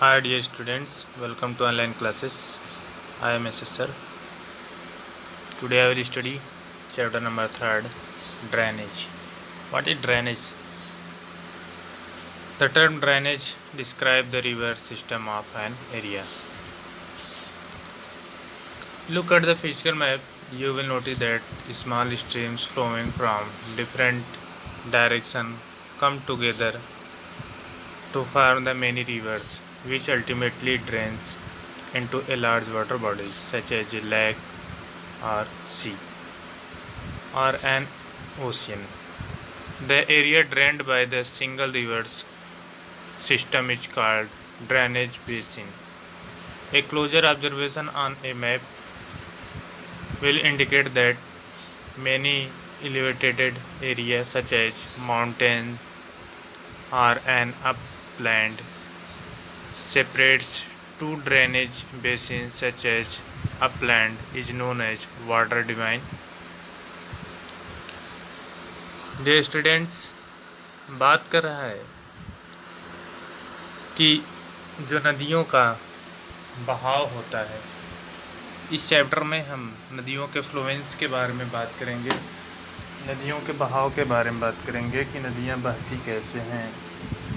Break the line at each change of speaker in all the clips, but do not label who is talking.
Hi dear students, welcome to online classes. I am SS sir. Today I will study chapter number 3, drainage. What is drainage? The term drainage describes the river system of an area. Look at the physical map, you will notice that small streams flowing from different directions come together to form the many rivers, which ultimately drains into a large water body such as a lake or sea or an ocean. The area drained by the single river's system is called drainage basin. A closer observation on a map will indicate that many elevated areas such as mountains or an upland separates two drainage basins such as upland is known as water divine. Dear students, बात कर रहा है कि जो नदियों का बहाव होता है, इस चैप्टर में हम नदियों के फ्लोएंस के बारे में बात करेंगे, नदियों के बहाव के बारे में बात करेंगे कि नदियाँ बहती कैसे हैं,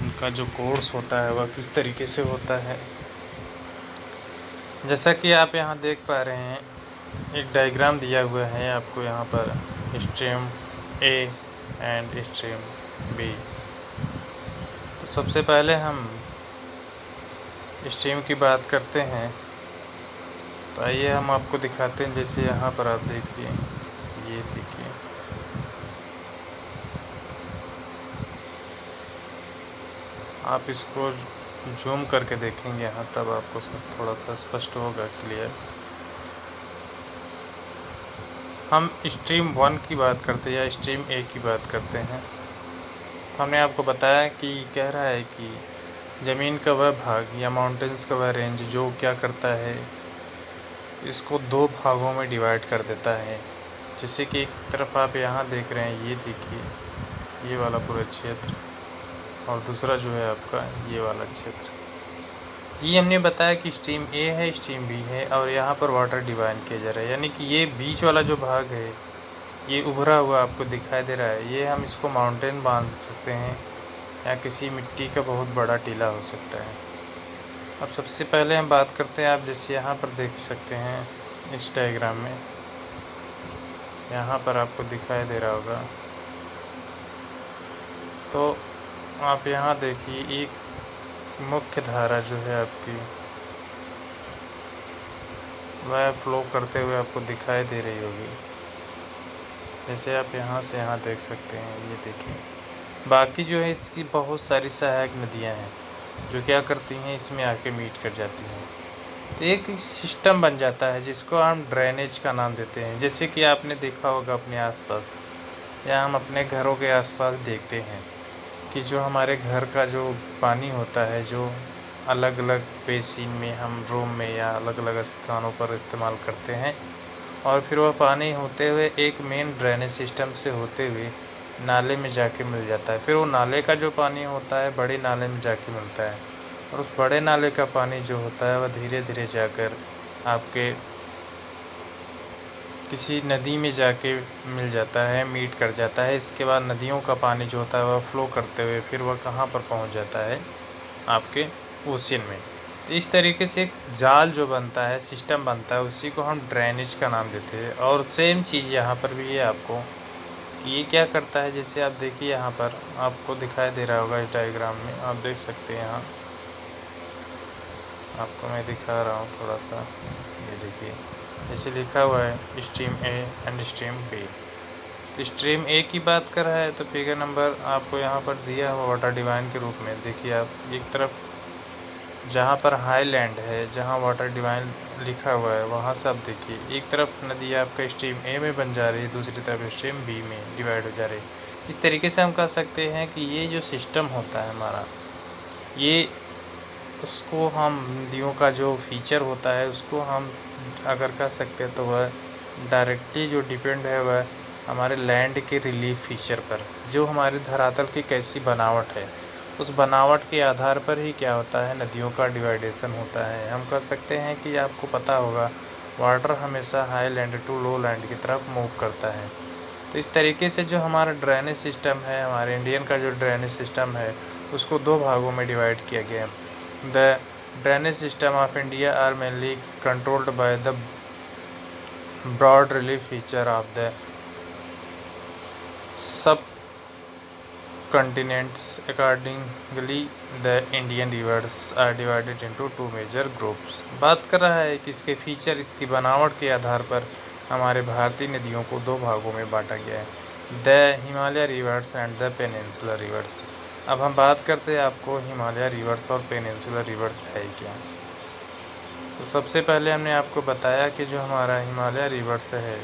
उनका जो कोर्स होता है वह किस तरीके से होता है। जैसा कि आप यहाँ देख पा रहे हैं, एक डायग्राम दिया हुआ है आपको यहाँ पर, stream A and stream B. तो सबसे पहले हम स्ट्रीम की बात करते हैं। तो आइए हम आपको दिखाते हैं। जैसे यहाँ पर आप देखिए, ये देखिए, आप इसको जूम करके देखेंगे यहाँ, तब आपको सब थोड़ा सा स्पष्ट होगा, क्लियर। हम स्ट्रीम 1 की बात करते हैं या स्ट्रीम ए की बात करते हैं। तो हमने आपको बताया कि कह रहा है कि ज़मीन का वह भाग या माउंटेन्स का वह रेंज जो क्या करता है, इसको दो भागों में डिवाइड कर देता है। जैसे कि एक तरफ आप यहाँ देख रहे हैं, ये देखिए, ये वाला पूरा क्षेत्र, और दूसरा जो है आपका ये वाला क्षेत्र। ये हमने बताया कि स्ट्रीम ए है, स्ट्रीम बी है, और यहाँ पर वाटर डिवाइड किया जा रहा है। यानी कि ये बीच वाला जो भाग है, ये उभरा हुआ आपको दिखाई दे रहा है, ये हम इसको माउंटेन मान सकते हैं या किसी मिट्टी का बहुत बड़ा टीला हो सकता है। अब सबसे पहले हम बात करते हैं, आप जैसे यहाँ पर देख सकते हैं इस डायग्राम में, यहाँ पर आपको दिखाई दे रहा होगा। तो आप यहाँ देखिए, एक मुख्य धारा जो है आपकी, वह फ्लो करते हुए आपको दिखाई दे रही होगी। जैसे आप यहाँ से यहाँ देख सकते हैं, ये देखिए। बाकी जो है इसकी बहुत सारी सहायक नदियाँ हैं जो क्या करती हैं, इसमें आके मीट कर जाती हैं। तो एक सिस्टम बन जाता है जिसको हम ड्रेनेज का नाम देते हैं। जैसे कि आपने देखा होगा अपने आसपास या हम अपने घरों के आसपास देखते हैं कि जो हमारे घर का जो पानी होता है, जो अलग अलग बेसिन में हम रूम में या अलग अलग स्थानों पर इस्तेमाल करते हैं, और फिर वह पानी होते हुए एक मेन ड्रेनेज सिस्टम से होते हुए नाले में जाके मिल जाता है। फिर वो नाले का जो पानी होता है बड़े नाले में जाके मिलता है, और उस बड़े नाले का पानी जो होता है वह धीरे धीरे जाकर आपके किसी नदी में जाके मिल जाता है, मीट कर जाता है। इसके बाद नदियों का पानी जो होता है वह फ्लो करते हुए फिर वह कहाँ पर पहुँच जाता है, आपके ओशियन में। तो इस तरीके से एक जाल जो बनता है, सिस्टम बनता है, उसी को हम ड्रेनेज का नाम देते हैं। और सेम चीज़ यहाँ पर भी है आपको कि ये क्या करता है। जैसे आप देखिए, यहाँ पर आपको दिखाई दे रहा होगा इस डायग्राम में, आप देख सकते हैं, यहाँ आपको मैं दिखा रहा हूँ थोड़ा सा, ये देखिए, जैसे लिखा हुआ है stream A and stream B. तो स्ट्रीम ए की बात कर रहा है तो फिगर नंबर आपको यहाँ पर दिया हुआ वाटर डिवाइन के रूप में। देखिए आप, एक तरफ जहाँ पर हाई लैंड है, जहाँ वाटर डिवाइन लिखा हुआ है, वहाँ से आप देखिए, एक तरफ नदी आपका स्ट्रीम ए में बन जा रही है, दूसरी तरफ स्ट्रीम बी में डिवाइड हो जा रही है। इस तरीके से हम कह सकते हैं कि ये जो सिस्टम होता है हमारा, ये उसको हम नदियों का जो फीचर होता है उसको हम अगर कह सकते हैं तो वह डायरेक्टली जो डिपेंड है वह हमारे लैंड के रिलीफ फीचर पर, जो हमारे धरातल की कैसी बनावट है उस बनावट के आधार पर ही क्या होता है, नदियों का डिवाइडेशन होता है। हम कह सकते हैं कि आपको पता होगा वाटर हमेशा high land to low land की तरफ मूव करता है। तो इस तरीके से जो हमारा ड्रेनेज सिस्टम है, हमारे इंडियन का जो ड्रेनेज सिस्टम है, उसको दो भागों में डिवाइड किया गया है। The drainage system of India are mainly controlled by the broad relief feature of the sub continents. Accordingly, the Indian rivers are divided into two major groups. बात कर रहा है कि इसके फीचर, इसकी बनावट के आधार पर हमारे भारतीय नदियों को दो भागों में बांटा गया है, the Himalaya reverse and the peninsular reverse. अब हम बात करते हैं आपको हिमालय रिवर्स और पेनिनसुलर रिवर्स है क्या। तो सबसे पहले हमने आपको बताया कि जो हमारा हिमालय रिवर्स है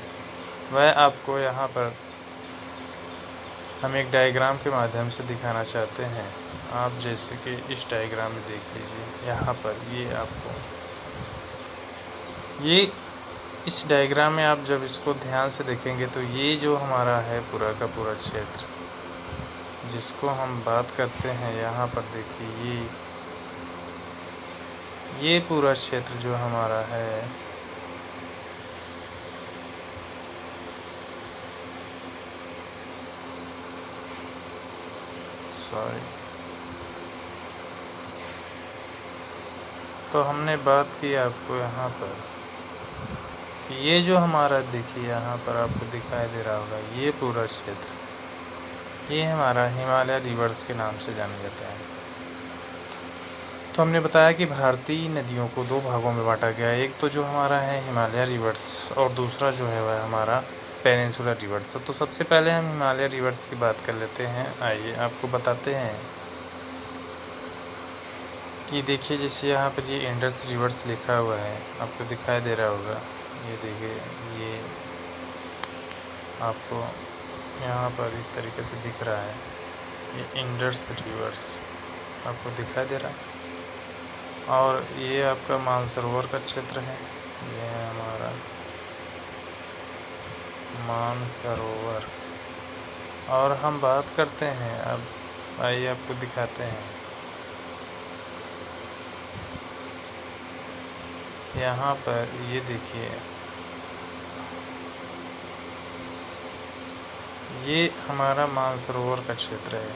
वह आपको यहाँ पर हम एक डायग्राम के माध्यम से दिखाना चाहते हैं। आप जैसे कि इस डायग्राम में देख लीजिए, यहाँ पर ये आपको इस डायग्राम में आप जब इसको ध्यान से देखेंगे तो ये जो हमारा है पूरा का पूरा क्षेत्र जिसको हम बात करते हैं, यहाँ पर देखिए ये पूरा क्षेत्र जो हमारा है तो हमने बात की आपको यहाँ पर कि ये जो हमारा देखिए यहाँ पर आपको दिखाई दे रहा होगा, ये पूरा क्षेत्र ये हमारा हिमालय रिवर्स के नाम से जाना जाता है। तो हमने बताया कि भारतीय नदियों को दो भागों में बांटा गया है, एक तो जो हमारा है हिमालय रिवर्स और दूसरा जो है वह हमारा पेनिनसुलर रिवर्स। तो सबसे पहले हम हिमालय रिवर्स की बात कर लेते हैं। आइए आपको बताते हैं कि देखिए जैसे यहाँ पर ये इंडस रिवर्स लिखा हुआ है, आपको दिखाई दे रहा होगा। ये देखिए ये आपको यहाँ पर इस तरीके से दिख रहा है, ये इंडस रिवर्स आपको दिखाई दे रहा है। और ये आपका मानसरोवर का क्षेत्र है, ये है हमारा मानसरोवर। और हम बात करते हैं, अब आइए आपको दिखाते हैं, यहाँ पर ये देखिए ये हमारा मानसरोवर का क्षेत्र है,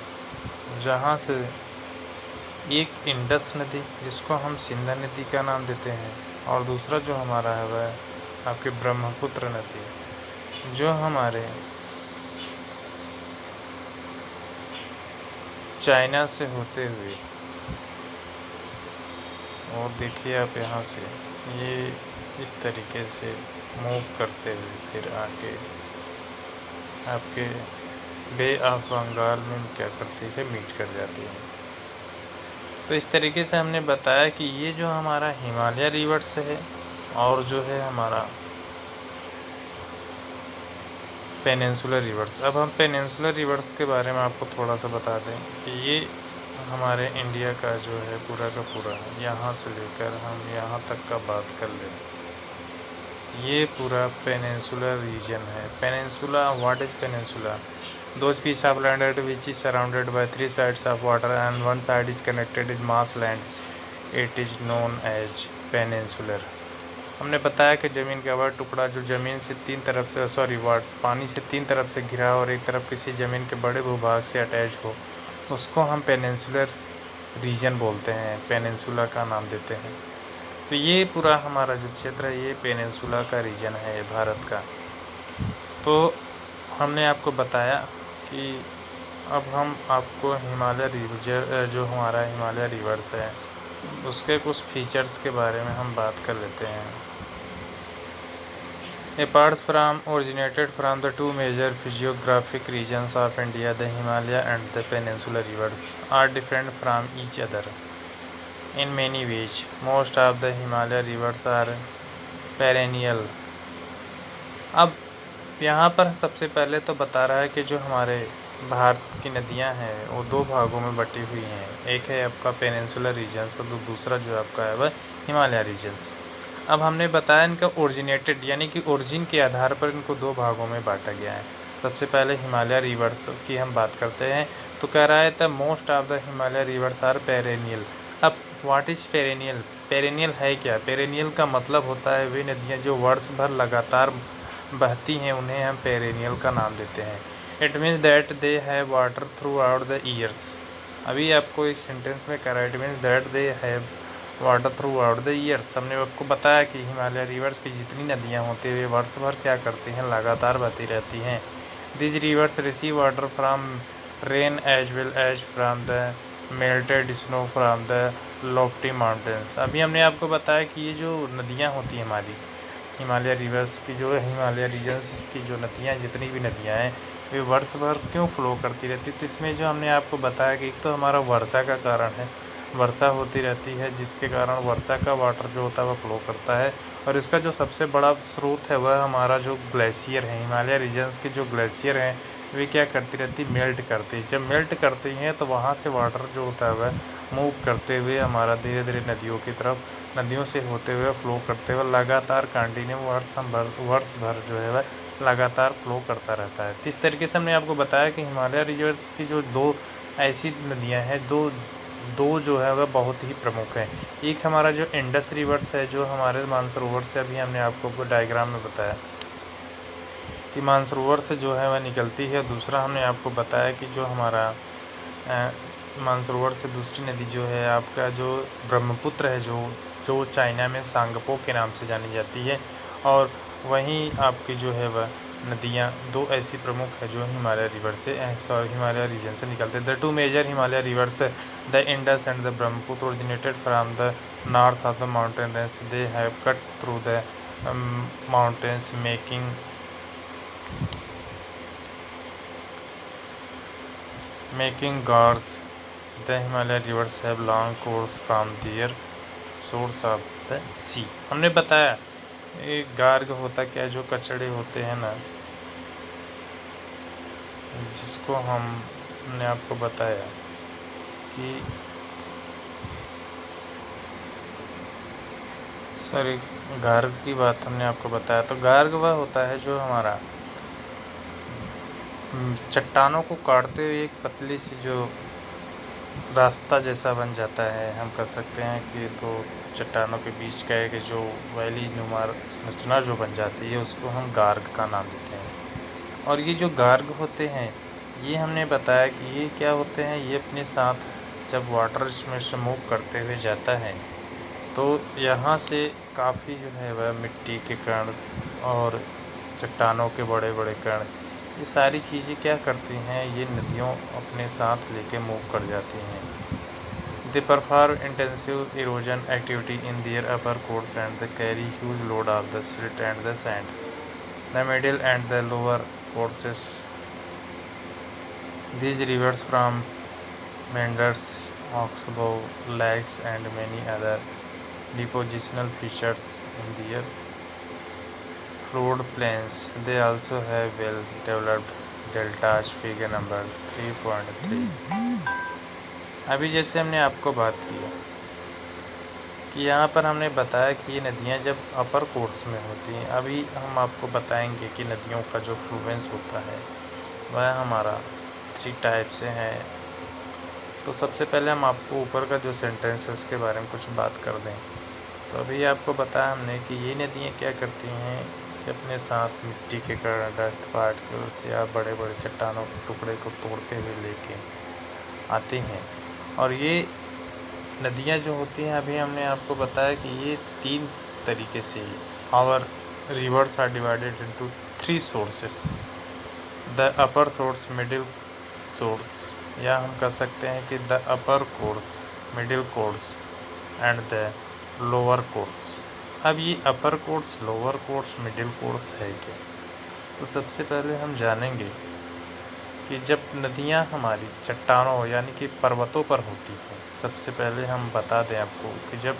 जहाँ से एक इंडस नदी जिसको हम सिंधु नदी का नाम देते हैं और दूसरा जो हमारा है वह आपके ब्रह्मपुत्र नदी जो हमारे चाइना से होते हुए, और देखिए आप यहाँ से ये इस तरीके से मूव करते हुए फिर आके आपके बे ऑफ बंगाल में क्या करती है, मीट कर जाती है। तो इस तरीके से हमने बताया कि ये जो हमारा हिमालय रिवर्स है और जो है हमारा पेनिनसुलर रिवर्स। अब हम पेनिनसुलर रिवर्स के बारे में आपको थोड़ा सा बता दें कि ये हमारे इंडिया का जो है पूरा का पूरा यहाँ से लेकर हम यहाँ तक का बात कर लें, ये पूरा पेनिनसुलर रीजन है। Peninsula, what is peninsula? Those piece of land which is surrounded by three sides of water and one side is connected with mass land, it is known as peninsular। हमने बताया कि ज़मीन का वह टुकड़ा जो ज़मीन से तीन तरफ से पानी से तीन तरफ से घिरा हो और एक तरफ किसी ज़मीन के बड़े भूभाग से अटैच हो, उसको हम पेनिनसुलर रीजन बोलते हैं, पेनिनसुला का नाम देते हैं। तो ये पूरा हमारा जो क्षेत्र है ये पेनिनसुला का रीजन है भारत का। तो हमने आपको बताया कि अब हम आपको हिमालय रिवर जो हमारा हिमालय रिवर्स है उसके कुछ फीचर्स के बारे में हम बात कर लेते हैं। Apart from originated from the two major physiographic regions of India, the Himalaya and the Peninsular rivers are different from each other in many ways. Most of the Himalaya rivers are perennial। अब यहाँ पर सबसे पहले तो बता रहा है कि जो हमारे भारत की नदियाँ हैं वो दो भागों में बटी हुई हैं, एक है आपका पेनिनसुलर रीजन्स और दूसरा जो आपका है वह हिमालय रीजन्स। अब हमने बताया इनका ओरिजिनेटेड यानी कि ओरिजिन के आधार पर इनको दो भागों में बांटा गया है। सबसे पहले हिमालय रिवर्स की हम बात करते हैं तो कह रहा है the most of the Himalaya rivers are perennial. अब व्हाट इज़ पेरेनियल? पेरेनियल है क्या? पेरेनियल का मतलब होता है वे नदियाँ जो वर्ष भर लगातार बहती हैं, उन्हें हम पेरेनियल का नाम देते हैं। It means that they have water through out the years. अभी आपको इस सेंटेंस में कह रहा है it means that they have water through out the years. हमने आपको बताया कि हिमालय रिवर्स की जितनी नदियाँ होती हैं वे वर्ष भर क्या करती हैं, लगातार बहती रहती हैं। This rivers receive water from rain as well as from the melted snow from the lofty mountains. अभी हमने आपको बताया कि ये जो नदियाँ होती हैं हमारी हिमालय रिवर्स की, जो हिमालय रीजन्स की जो नदियाँ, जितनी भी नदियाँ हैं वे वर्ष भर क्यों फ्लो करती रहती है। तो इसमें जो हमने आपको बताया कि एक तो हमारा वर्षा का कारण है, वर्षा होती रहती है जिसके कारण वर्षा का वाटर जो होता है वह फ्लो करता है। और इसका जो सबसे बड़ा स्रोत है वह हमारा जो ग्लेशियर है, हिमालय रीजन्स के जो ग्लेशियर हैं वे क्या करती रहती, मेल्ट करती है। जब मेल्ट करती हैं तो वहाँ से वाटर जो होता है वह मूव करते हुए हमारा धीरे धीरे नदियों की तरफ, नदियों से होते हुए फ्लो करते हुए लगातार कंटिन्यू वर्ष भर जो है वह लगातार फ्लो करता रहता है। इस तरीके से हमने आपको बताया कि हिमालय रिवर्स की जो दो ऐसी नदियाँ हैं, दो जो है वह बहुत ही प्रमुख हैं। एक हमारा जो इंडस रिवर्स है जो हमारे मानसरोवर से, अभी हमने आपको डायग्राम में बताया कि मानसरोवर से जो है वह निकलती है। दूसरा हमने आपको बताया कि जो हमारा मानसरोवर से दूसरी नदी जो है आपका जो ब्रह्मपुत्र है, जो चाइना में सांगपो के नाम से जानी जाती है। और वहीं आपकी जो है वह नदियाँ दो ऐसी प्रमुख है जो हिमालय रिवर से हिमालय रीजन से निकलते हैं। The two major Himalaya rivers the Indus and the Brahmaputra originated from the north of the mountain range. They have cut through the mountains making gorges. The Himalaya rivers have long course from their source of the sea. हमने बताया एक गार्ग होता क्या, जो कचड़े होते हैं ना, जिसको हमने आपको बताया कि सॉरी गार्ग की बात हमने आपको बताया। तो गार्ग वह होता है जो हमारा चट्टानों को काटते हुए एक पतली सी जो रास्ता जैसा बन जाता है, हम कह सकते हैं कि तो चट्टानों के बीच का एक जो वैली नुमा संरचना जो बन जाती है उसको हम गार्ग का नाम देते हैं। और ये जो गार्ग होते हैं ये हमने बताया कि ये क्या होते हैं, ये अपने साथ जब वाटर इसमें से मूव करते हुए जाता है तो यहाँ से काफ़ी जो है वह मिट्टी के कण और चट्टानों के बड़े बड़े कण, ये सारी चीज़ें क्या करती हैं, ये नदियों अपने साथ लेके मूव कर जाती हैं। They perform intensive erosion activity in their upper course and they carry huge load of the silt and the sand. The middle and the lower courses these rivers from meanders, oxbow, lakes and many other depositional features in their flood plains. They also have well developed deltas, figure number 3.3। अभी जैसे हमने आपको बात की कि यहाँ पर हमने बताया कि ये नदियाँ जब अपर कोर्स में होती हैं, अभी हम आपको बताएंगे कि नदियों का जो फ्लुएंस होता है वह हमारा 3 टाइप से है। तो सबसे पहले हम आपको ऊपर का जो सेंटेंस है उसके बारे में कुछ बात कर दें। तो अभी आपको बताया हमने कि ये नदियाँ क्या करती हैं कि अपने साथ मिट्टी के कण, डस्ट पार्टिकल्स या बड़े बड़े चट्टानों के टुकड़े को तोड़ते हुए लेके आती हैं। और ये नदियाँ जो होती हैं अभी हमने आपको बताया कि ये 3 तरीके से our rivers are divided into 3 sources. The upper source, middle source, या हम कह सकते हैं कि the upper course, middle course and the lower course. अब ये upper course, lower course, middle course है क्या? तो सबसे पहले हम जानेंगे कि जब नदियाँ हमारी चट्टानों यानी कि पर्वतों पर होती हैं, सबसे पहले हम बता दें आपको कि जब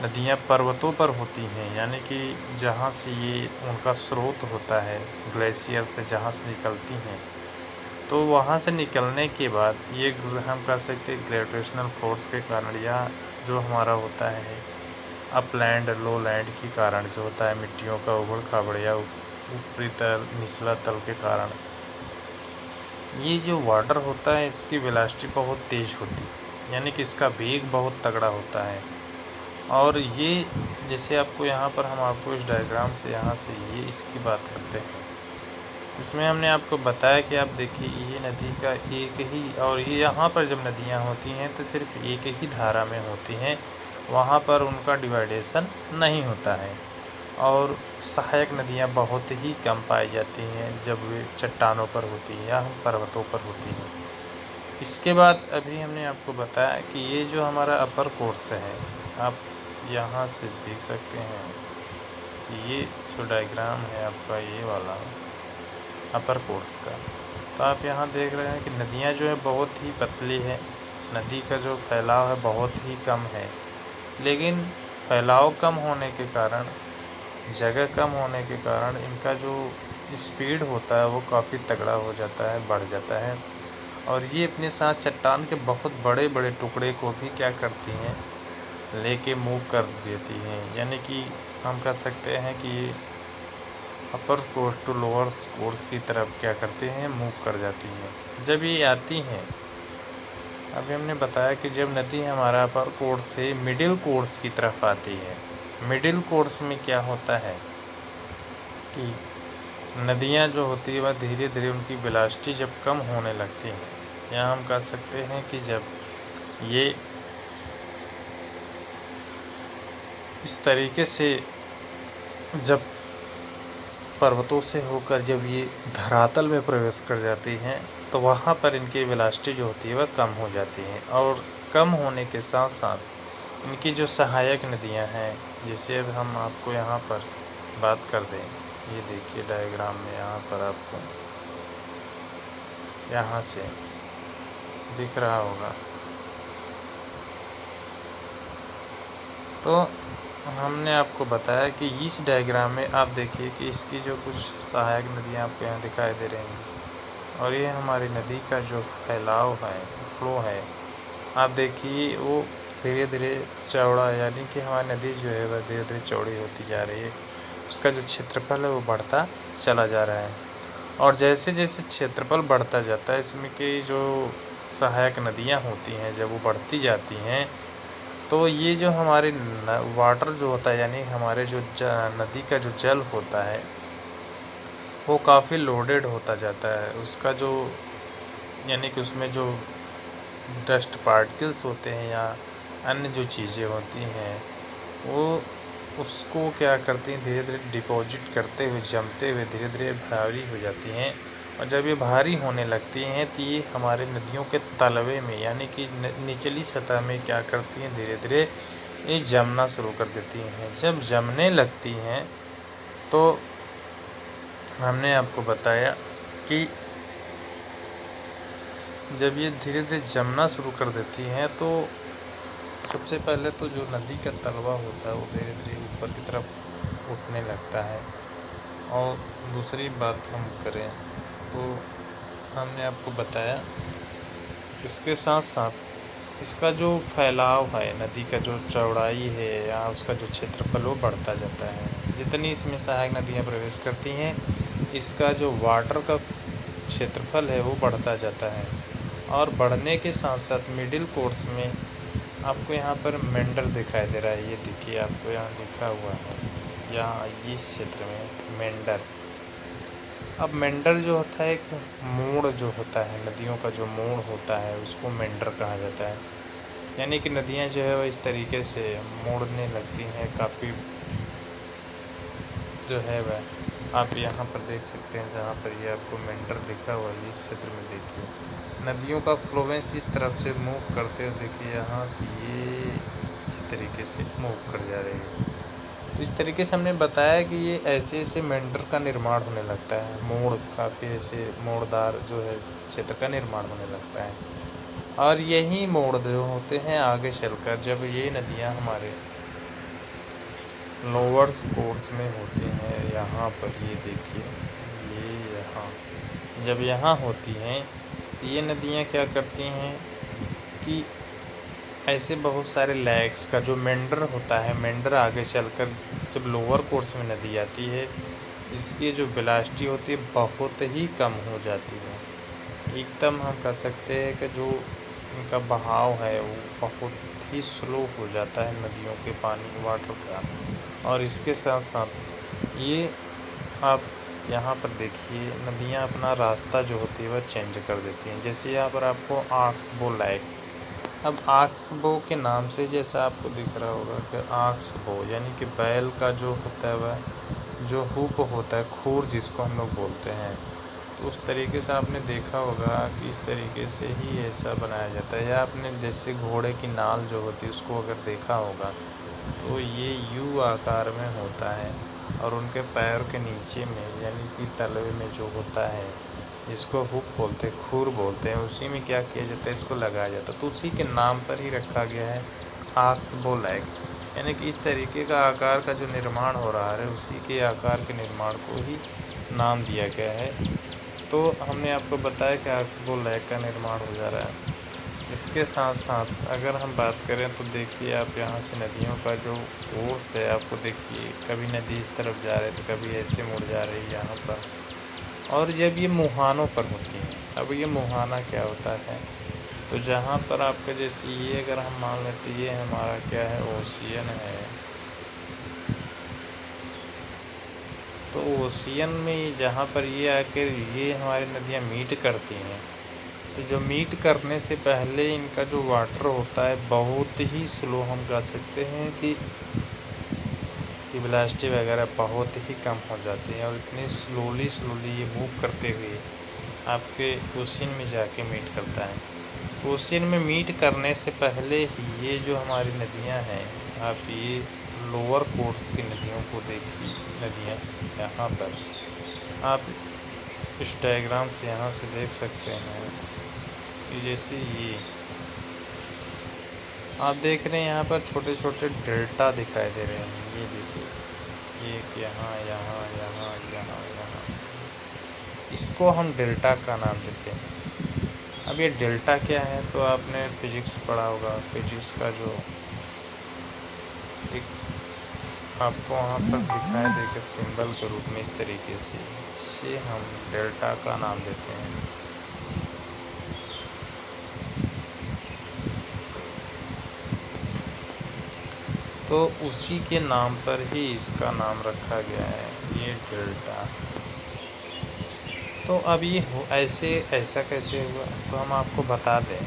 नदियाँ पर्वतों पर होती हैं यानी कि जहाँ से ये उनका स्रोत होता है ग्लेशियर से जहाँ से निकलती हैं, तो वहाँ से निकलने के बाद ये हम कह सकते हैं ग्रेविटेशनल फोर्स के कारण या जो हमारा होता है अपलैंड लो लैंड के कारण जो होता है मिट्टियों का उबड़ खाबड़ या ऊपरी तल निचला तल के कारण ये जो वाटर होता है इसकी वेलोसिटी बहुत तेज़ होती है, यानी कि इसका वेग बहुत तगड़ा होता है। और ये जैसे आपको यहाँ पर हम आपको इस डायग्राम से यहाँ से ये इसकी बात करते हैं। इसमें हमने आपको बताया कि आप देखिए ये नदी का एक ही, और ये यहाँ पर जब नदियाँ होती हैं तो सिर्फ एक ही धारा में होती हैं, वहाँ पर उनका डिवाइडेशन नहीं होता है। और सहायक नदियाँ बहुत ही कम पाई जाती हैं जब वे चट्टानों पर होती हैं या पर्वतों पर होती हैं। इसके बाद अभी हमने आपको बताया कि ये जो हमारा अपर कोर्स है, आप यहाँ से देख सकते हैं कि ये जो डायग्राम है आपका ये वाला अपर कोर्स का, तो आप यहाँ देख रहे हैं कि नदियाँ जो है बहुत ही पतली है, नदी का जो फैलाव है बहुत ही कम है। लेकिन फैलाव कम होने के कारण, जगह कम होने के कारण इनका जो स्पीड होता है वो काफ़ी तगड़ा हो जाता है, बढ़ जाता है। और ये अपने साथ चट्टान के बहुत बड़े बड़े टुकड़े को भी क्या करती हैं, लेके मूव कर देती हैं। यानी कि हम कह सकते हैं कि ये upper course to lower course की तरफ क्या करती हैं, मूव कर जाती हैं। जब ये आती हैं, अभी हमने बताया कि जब नदी हमारा अपर कोर्स से मिडिल कोर्स की तरफ आती है, मिडिल कोर्स में क्या होता है कि नदियाँ जो होती है वह धीरे धीरे उनकी वेलोसिटी जब कम होने लगती है, या हम कह सकते हैं कि जब ये इस तरीके से जब पर्वतों से होकर जब ये धरातल में प्रवेश कर जाती हैं तो वहाँ पर इनकी वेलोसिटी जो होती है वह कम हो जाती है। और कम होने के साथ साथ इनकी जो सहायक नदियाँ हैं, जैसे अब हम आपको यहाँ पर बात कर दें, ये देखिए डायग्राम में यहाँ पर आपको यहाँ से दिख रहा होगा, तो हमने आपको बताया कि इस डायग्राम में आप देखिए कि इसकी जो कुछ सहायक नदियाँ आपको यहाँ दिखाई दे रही हैं, और ये हमारी नदी का जो फैलाव है, फ्लो है, आप देखिए वो धीरे धीरे चौड़ा, यानी कि हमारी नदी जो है वह धीरे धीरे चौड़ी होती जा रही है। उसका जो क्षेत्रफल है वो बढ़ता चला जा रहा है। और जैसे जैसे क्षेत्रफल बढ़ता जाता है, इसमें की जो सहायक नदियाँ होती हैं जब वो बढ़ती जाती हैं, तो ये जो हमारे वाटर जो होता है, यानी हमारे जो नदी का जो जल होता है वो काफ़ी लोडेड होता जाता है। उसका जो, यानी कि उसमें जो डस्ट पार्टिकल्स होते हैं या अन्य जो चीज़ें होती हैं वो उसको क्या करती हैं, धीरे धीरे डिपॉजिट करते हुए, जमते हुए धीरे धीरे भारी हो जाती हैं। और जब ये भारी होने लगती हैं तो ये हमारे नदियों के तलवे में, यानी कि निचली सतह में क्या करती हैं, धीरे धीरे ये जमना शुरू कर देती हैं। जब जमने लगती हैं तो हमने आपको बताया कि जब ये धीरे धीरे जमना शुरू कर देती हैं तो सबसे पहले तो जो नदी का तलवा होता है वो धीरे धीरे ऊपर की तरफ उठने लगता है। और दूसरी बात हम करें तो हमने आपको बताया इसके साथ साथ इसका जो फैलाव है, नदी का जो चौड़ाई है या उसका जो क्षेत्रफल वो बढ़ता जाता है। जितनी इसमें सहायक नदियाँ प्रवेश करती हैं, इसका जो वाटर का क्षेत्रफल है वो बढ़ता जाता है। और बढ़ने के साथ साथ मिडिल कोर्स में आपको यहाँ पर मेंडर दिखाई दे रहा है, ये देखिए आपको यहाँ लिखा हुआ है, यहाँ इस क्षेत्र में मेंडर। अब मेंडर जो होता है एक मोड़ जो होता है, नदियों का जो मोड़ होता है उसको मेंडर कहा जाता है। यानी कि नदियाँ जो है वह इस तरीके से मोड़ने लगती हैं, काफ़ी जो है वह आप यहाँ पर देख सकते हैं, जहाँ पर ये आपको मेंडर लिखा हुआ है इस क्षेत्र में देखिए नदियों का फ्लोवेंस इस तरफ से मूव करते हुए देखिए यहाँ से ये इस तरीके से मूव कर जा रही है। तो इस तरीके से हमने बताया कि ये ऐसे ऐसे मेंडर का निर्माण होने लगता है, मोड़ काफ़ी ऐसे मोड़दार जो है क्षेत्र का निर्माण होने लगता है। और यही मोड़ जो होते हैं आगे चलकर जब ये नदियाँ हमारे लोअर कोर्स में होती हैं, यहाँ पर ये देखिए ये यहाँ जब यहाँ होती हैं तो ये नदियाँ क्या करती हैं कि ऐसे बहुत सारे लैक्स का जो मेंडर होता है, मेंडर आगे चलकर जब लोअर कोर्स में नदी आती है, इसकी जो वेलोसिटी होती है बहुत ही कम हो जाती है। एकदम हम कह सकते हैं कि जो इनका बहाव है वो बहुत ही स्लो हो जाता है नदियों के पानी वाटर का। और इसके साथ साथ ये आप यहाँ पर देखिए नदियाँ अपना रास्ता जो होती है वह चेंज कर देती हैं। जैसे यहाँ पर आपको ऑक्सबो लेक, अब ऑक्सबो के नाम से जैसा आपको दिख रहा होगा कि ऑक्सबो यानी कि बैल का जो होता है वह जो हुक होता है, खूर जिसको हम लोग बोलते हैं, तो उस तरीके से आपने देखा होगा कि इस तरीके से ही ऐसा बनाया जाता है। या आपने जैसे घोड़े की नाल जो होती है उसको अगर देखा होगा तो ये यू आकार में होता है और उनके पैर के नीचे में यानी कि तलवे में जो होता है जिसको हुक बोलते हैं, खूर बोलते हैं, उसी में क्या किया जाता है, इसको लगाया जाता है। तो उसी के नाम पर ही रखा गया है ऑक्सबो लेक, यानी कि इस तरीके का आकार का जो निर्माण हो रहा है उसी के आकार के निर्माण को ही नाम दिया गया है। तो हमने आपको बताया कि ऑक्सबो लेक का निर्माण हो जा रहा है। इसके साथ साथ अगर हम बात करें तो देखिए आप यहाँ से नदियों का जो कोर्स है आपको देखिए, कभी नदी इस तरफ जा रही है तो कभी ऐसे मुड़ जा रही है यहाँ पर। और जब ये मुहानों पर होती हैं, अब ये मुहाना क्या होता है, तो जहाँ पर आपका जैसे ये अगर हम मान लेते ये हमारा क्या है ओशियन है, तो ओशियन में जहाँ पर ये आकर ये हमारी नदियाँ मीट करती हैं, तो जो मीट करने से पहले इनका जो वाटर होता है बहुत ही स्लो, हम कह सकते हैं कि इसकी वेलोसिटी वगैरह बहुत ही कम हो जाती है और इतनी स्लोली ये मूव करते हुए आपके ओशियन में जाके मीट करता है। ओशियन में मीट करने से पहले ही ये जो हमारी नदियाँ हैं, आप ये लोअर कोर्स की नदियों को देखिए, नदियाँ यहाँ पर आप इस डायग्राम से यहाँ से देख सकते हैं कि जैसे ये आप देख रहे हैं यहाँ पर छोटे छोटे डेल्टा दिखाई दे रहे हैं। ये देखिए एक यहाँ यहाँ यहाँ यहाँ यहाँ, इसको हम डेल्टा का नाम देते हैं। अब ये डेल्टा क्या है, तो आपने फिजिक्स पढ़ा होगा, फिजिक्स का जो एक आपको वहाँ पर दिखाई देगा सिंबल के रूप में इस तरीके से, इससे हम डेल्टा का नाम देते हैं। तो उसी के नाम पर ही इसका नाम रखा गया है, ये डेल्टा। तो अब ये ऐसा कैसे हुआ, तो हम आपको बता दें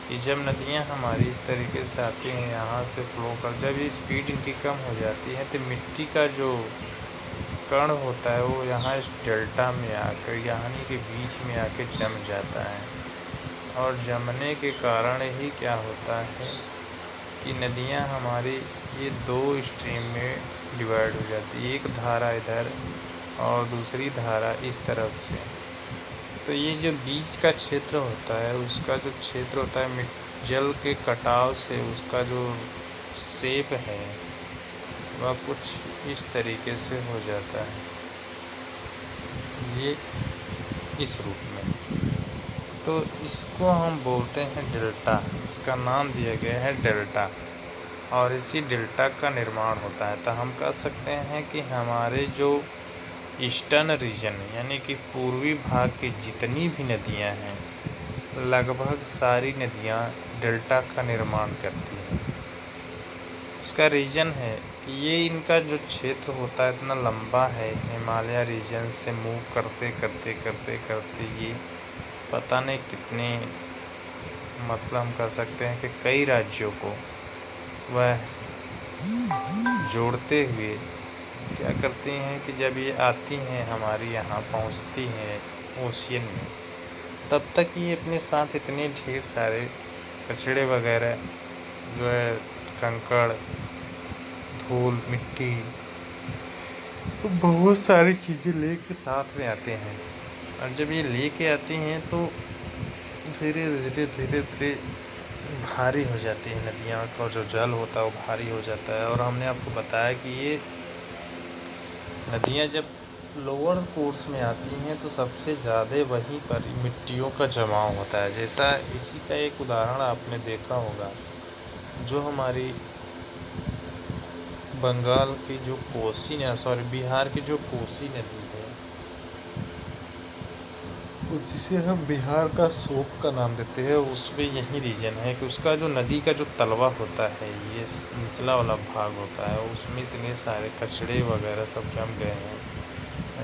कि जब नदियाँ हमारी इस तरीके से आती हैं यहाँ से फ्लो कर, जब ये स्पीड इनकी कम हो जाती है तो मिट्टी का जो कण होता है वो यहाँ इस डेल्टा में आकर यानी कि बीच में आके जम जाता है। और जमने के कारण ही क्या होता है कि नदियाँ हमारी ये दो स्ट्रीम में डिवाइड हो जाती है, एक धारा इधर और दूसरी धारा इस तरफ से। तो ये जो बीच का क्षेत्र होता है उसका जो क्षेत्र होता है जल के कटाव से उसका जो शेप है वह कुछ इस तरीके से हो जाता है, ये इस रूप में। तो इसको हम बोलते हैं डेल्टा, इसका नाम दिया गया है डेल्टा और इसी डेल्टा का निर्माण होता है। तो हम कह सकते हैं कि हमारे जो ईस्टर्न रीजन यानी कि पूर्वी भाग की जितनी भी नदियां हैं लगभग सारी नदियां डेल्टा का निर्माण करती हैं। उसका रीज़न है कि ये इनका जो क्षेत्र होता है इतना लंबा है, हिमालय रीजन से मूव करते करते करते करते ये पता नहीं कितने मतलब हम कह सकते हैं कि कई राज्यों को वह जोड़ते हुए क्या करती हैं कि जब ये आती हैं हमारी यहाँ पहुँचती हैं ओशियन में, तब तक ये अपने साथ इतने ढेर सारे कचड़े वगैरह जो है, कंकड़, धूल, मिट्टी, तो बहुत सारी चीज़ें लेके साथ में आते हैं। और जब ये लेके आती हैं तो धीरे धीरे धीरे धीरे भारी हो जाती है नदियाँ का जो जल होता है वो भारी हो जाता है। और हमने आपको बताया कि ये नदियाँ जब लोअर कोर्स में आती हैं तो सबसे ज़्यादा वहीं पर मिट्टियों का जमाव होता है। जैसा इसी का एक उदाहरण आपने देखा होगा, जो हमारी बंगाल की जो बिहार की जो कोसी नदी है, जिसे हम बिहार का शोक का नाम देते हैं, उसमें यही रीजन है कि उसका जो नदी का जो तलवा होता है, ये निचला वाला भाग होता है, उसमें इतने सारे कचड़े वगैरह सब जम गए हैं,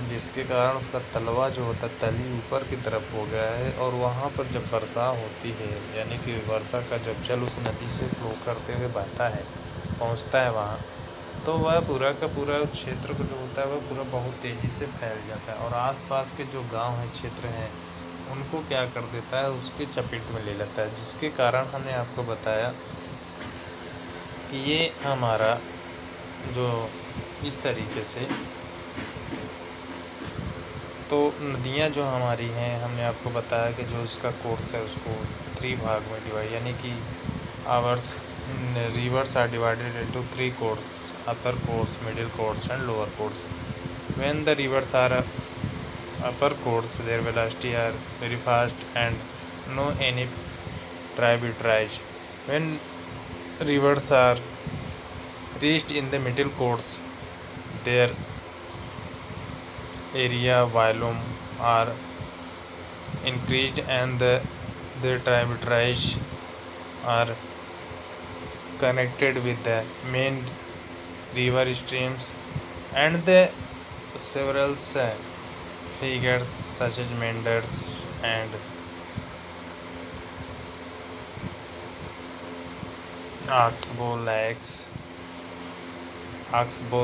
जिसके कारण उसका तलवा जो होता है तली ऊपर की तरफ हो गया है। और वहाँ पर जब वर्षा होती है, यानी कि वर्षा का जब जल उस नदी से फ्लो करते हुए बहता है, पहुँचता है वहाँ, तो वह पूरा का पूरा क्षेत्र को जो होता है वह पूरा बहुत तेज़ी से फैल जाता है और आसपास के जो गांव हैं, क्षेत्र हैं, उनको क्या कर देता है, उसके चपेट में ले लेता है। जिसके कारण हमने आपको बताया कि ये हमारा जो इस तरीके से तो नदियाँ जो हमारी हैं, हमने आपको बताया कि जो इसका कोर्स है उसको 3 भाग में डिवाइड, यानी कि hours rivers are divided into 3 courses: upper course, middle course and lower course. When the rivers are upper course, their velocity are very fast and no any tributaries. When rivers are reached in the middle course, their area volume are increased and their tributaries are connected with the main river streams and the several figures such as meanders and oxbow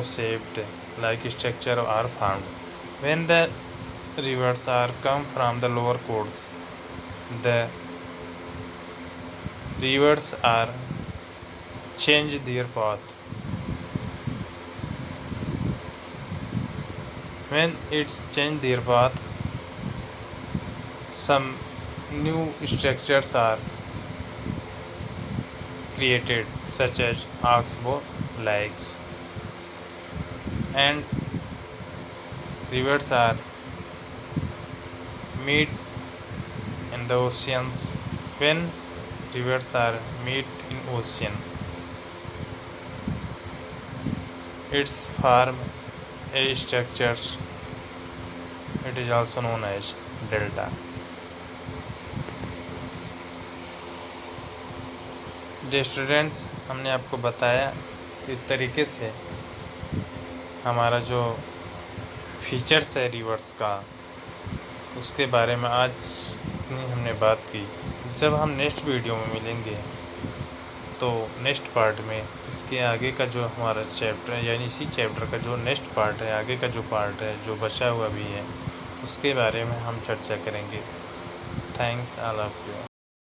shaped like structure are formed. When the rivers are come from the lower course, the rivers are change their path. When it's change their path, some new structures are created such as oxbow lakes, and rivers are meet in the oceans. When rivers are meet in ocean, it's form a structures. It is also known as delta. Dear students, हमने आपको बताया कि इस तरीके से हमारा जो features है रिवर्स का, उसके बारे में आज इतनी हमने बात की। जब हम नेक्स्ट वीडियो में मिलेंगे तो नेक्स्ट पार्ट में इसके आगे का जो हमारा चैप्टर है, यानी इसी चैप्टर का जो नेक्स्ट पार्ट है, आगे का जो पार्ट है जो बचा हुआ भी है, उसके बारे में हम चर्चा करेंगे। Thanks all of you.